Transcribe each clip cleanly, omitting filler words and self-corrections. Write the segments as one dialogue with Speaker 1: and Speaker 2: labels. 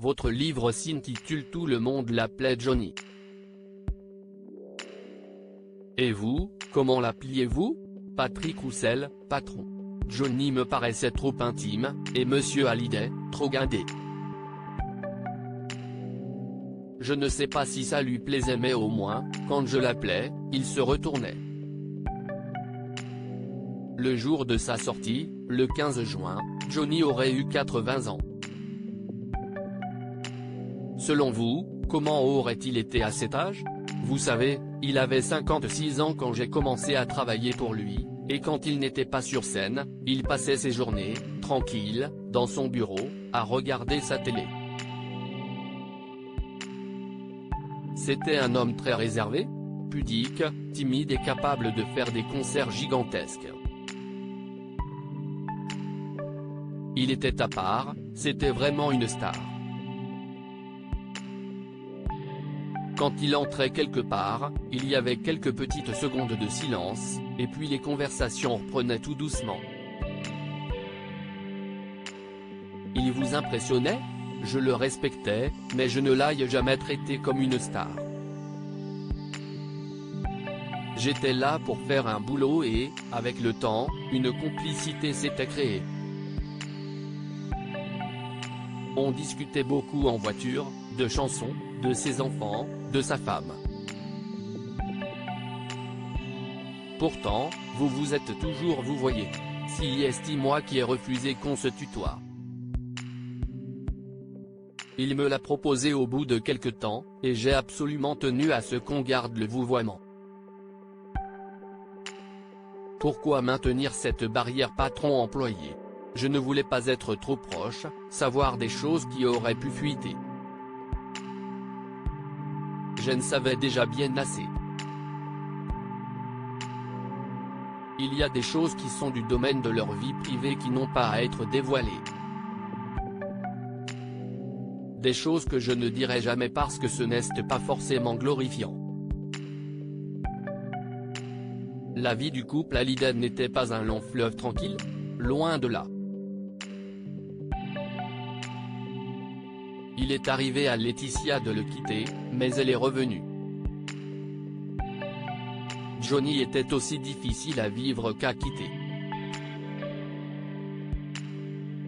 Speaker 1: Votre livre s'intitule Tout le monde l'appelait Johnny. Et vous, comment l'appeliez-vous? Patrick Roussel, patron. Johnny me paraissait trop intime, et Monsieur Hallyday, trop guindé. Je ne sais pas si ça lui plaisait mais au moins, quand je l'appelais, il se retournait. Le jour de sa sortie, le 15 juin, Johnny aurait eu 80 ans. Selon vous, comment aurait-il été à cet âge? Vous savez, il avait 56 ans quand j'ai commencé à travailler pour lui, et quand il n'était pas sur scène, il passait ses journées, tranquille, dans son bureau, à regarder sa télé. C'était un homme très réservé, pudique, timide et capable de faire des concerts gigantesques. Il était à part, c'était vraiment une star. Quand il entrait quelque part, il y avait quelques petites secondes de silence, et puis les conversations reprenaient tout doucement. Il vous impressionnait? Je le respectais, mais je ne l'ai jamais traité comme une star. J'étais là pour faire un boulot et, avec le temps, une complicité s'était créée. On discutait beaucoup en voiture, de chansons, de ses enfants, de sa femme. Pourtant, vous vous êtes toujours vous voyez. Si est-il moi qui ai refusé qu'on se tutoie. Il me l'a proposé au bout de quelque temps, et j'ai absolument tenu à ce qu'on garde le vouvoiement. Pourquoi maintenir cette barrière patron-employé? Je ne voulais pas être trop proche, savoir des choses qui auraient pu fuiter. Je ne savais déjà bien assez. Il y a des choses qui sont du domaine de leur vie privée qui n'ont pas à être dévoilées. Des choses que je ne dirai jamais parce que ce n'est pas forcément glorifiant. La vie du couple Hallyday n'était pas un long fleuve tranquille, loin de là. Il est arrivé à Laetitia de le quitter, mais elle est revenue. Johnny était aussi difficile à vivre qu'à quitter.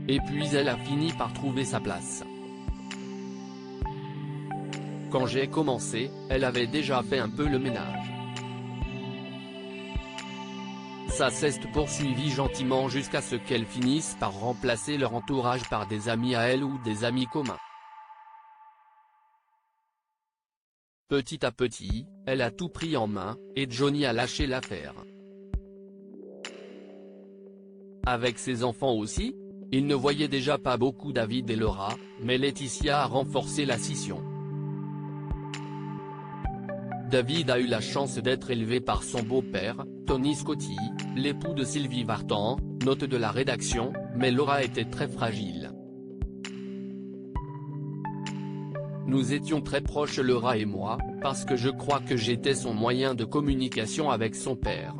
Speaker 1: Et puis elle a fini par trouver sa place. Quand j'ai commencé, elle avait déjà fait un peu le ménage. Ça s'est poursuivi gentiment jusqu'à ce qu'elle finisse par remplacer leur entourage par des amis à elle ou des amis communs. Petit à petit, elle a tout pris en main, et Johnny a lâché l'affaire. Avec ses enfants aussi, il ne voyait déjà pas beaucoup David et Laura, mais Laetitia a renforcé la scission. David a eu la chance d'être élevé par son beau-père, Tony Scotti, l'époux de Sylvie Vartan, note de la rédaction, mais Laura était très fragile. Nous étions très proches Laura et moi, parce que je crois que j'étais son moyen de communication avec son père.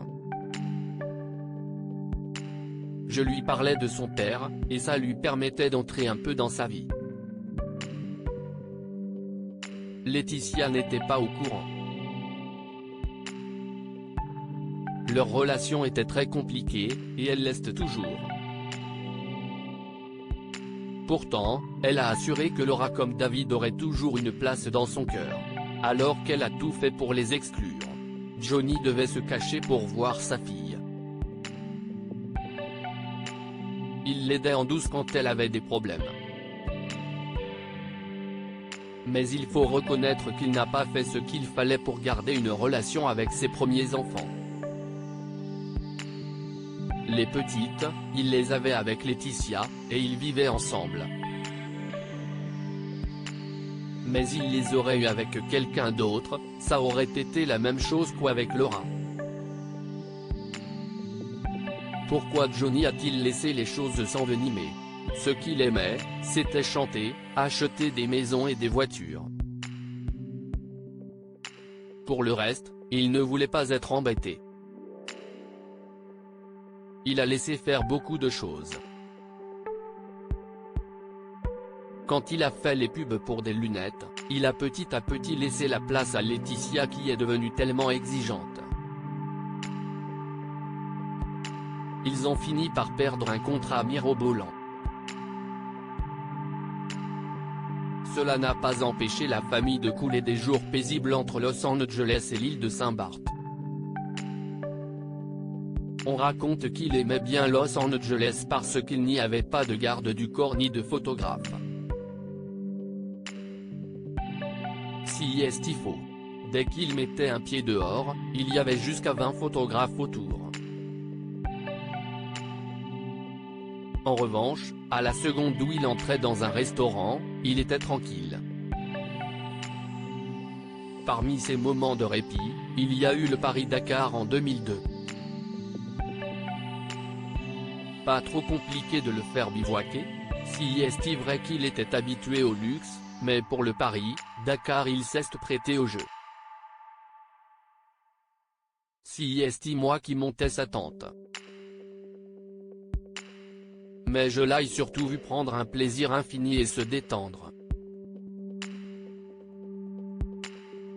Speaker 1: Je lui parlais de son père, et ça lui permettait d'entrer un peu dans sa vie. Laetitia n'était pas au courant. Leur relation était très compliquée, et elle l'est toujours. Pourtant, elle a assuré que Laura comme David aurait toujours une place dans son cœur. Alors qu'elle a tout fait pour les exclure. Johnny devait se cacher pour voir sa fille. Il l'aidait en douce quand elle avait des problèmes. Mais il faut reconnaître qu'il n'a pas fait ce qu'il fallait pour garder une relation avec ses premiers enfants. Les petites, il les avait avec Laetitia, et ils vivaient ensemble. Mais il les aurait eu avec quelqu'un d'autre, ça aurait été la même chose qu'avec Laura. Pourquoi Johnny a-t-il laissé les choses s'envenimer? Ce qu'il aimait, c'était chanter, acheter des maisons et des voitures. Pour le reste, il ne voulait pas être embêté. Il a laissé faire beaucoup de choses. Quand il a fait les pubs pour des lunettes, il a petit à petit laissé la place à Laetitia qui est devenue tellement exigeante. Ils ont fini par perdre un contrat mirobolant. Cela n'a pas empêché la famille de couler des jours paisibles entre Los Angeles et l'île de Saint-Barth. On raconte qu'il aimait bien Los Angeles parce qu'il n'y avait pas de garde du corps ni de photographe. Si est faux. Dès qu'il mettait un pied dehors, il y avait jusqu'à 20 photographes autour. En revanche, à la seconde où il entrait dans un restaurant, il était tranquille. Parmi ces moments de répit, il y a eu le Paris-Dakar en 2002. Pas trop compliqué de le faire bivouaquer, si est vrai qu'il était habitué au luxe, mais pour le Paris-Dakar il s'est prêté au jeu. Si est moi qui montais sa tente. Mais je l'ai surtout vu prendre un plaisir infini et se détendre.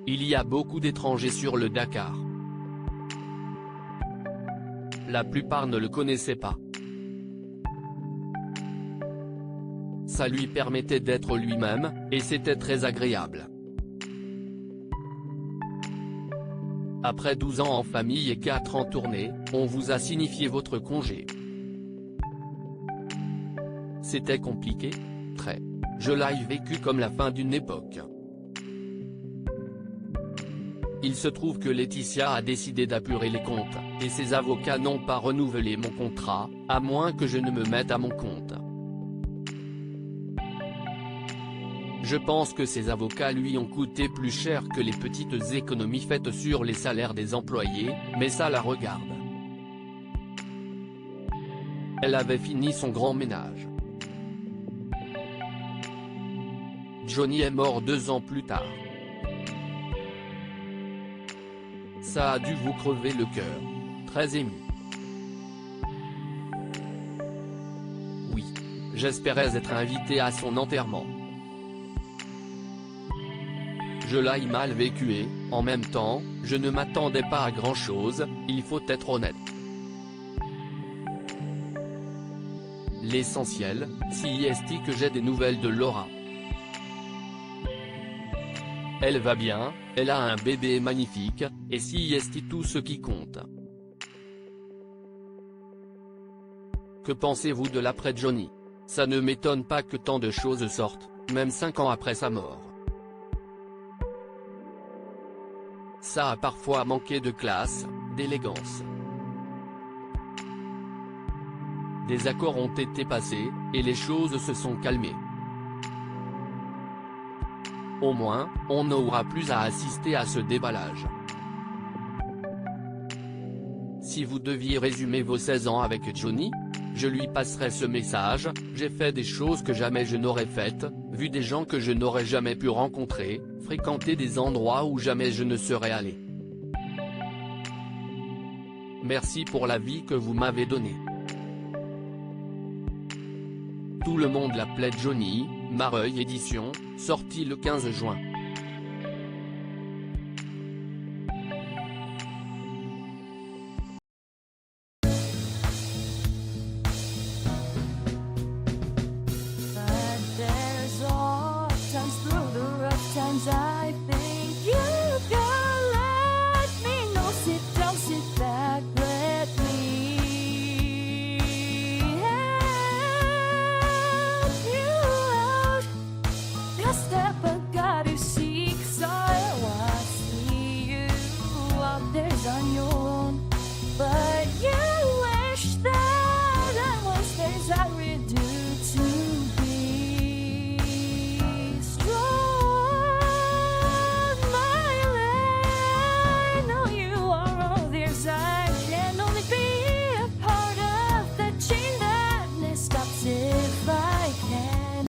Speaker 1: Il y a beaucoup d'étrangers sur le Dakar. La plupart ne le connaissaient pas. Ça lui permettait d'être lui-même, et c'était très agréable. Après 12 ans en famille et 4 en tournée, on vous a signifié votre congé. C'était compliqué? Très. Je l'ai vécu comme la fin d'une époque. Il se trouve que Laetitia a décidé d'apurer les comptes, et ses avocats n'ont pas renouvelé mon contrat, à moins que je ne me mette à mon compte. Je pense que ses avocats lui ont coûté plus cher que les petites économies faites sur les salaires des employés, mais ça la regarde. Elle avait fini son grand ménage. Johnny est mort 2 ans plus tard. Ça a dû vous crever le cœur. Très ému. Oui. J'espérais être invité à son enterrement. Je l'ai mal vécu et, en même temps, je ne m'attendais pas à grand-chose, il faut être honnête. L'essentiel, si est que j'ai des nouvelles de Laura. Elle va bien, elle a un bébé magnifique, et si est tout ce qui compte. Que pensez-vous de l'après Johnny? Ça ne m'étonne pas que tant de choses sortent, même 5 ans après sa mort. Ça a parfois manqué de classe, d'élégance. Des accords ont été passés, et les choses se sont calmées. Au moins, on n'aura plus à assister à ce déballage. Si vous deviez résumer vos 16 ans avec Johnny, je lui passerai ce message: j'ai fait des choses que jamais je n'aurais faites, vu des gens que je n'aurais jamais pu rencontrer, fréquenter des endroits où jamais je ne serais allé. Merci pour la vie que vous m'avez donnée. Tout le monde l'appelait Johnny, Mareuil édition, sorti le 15 juin.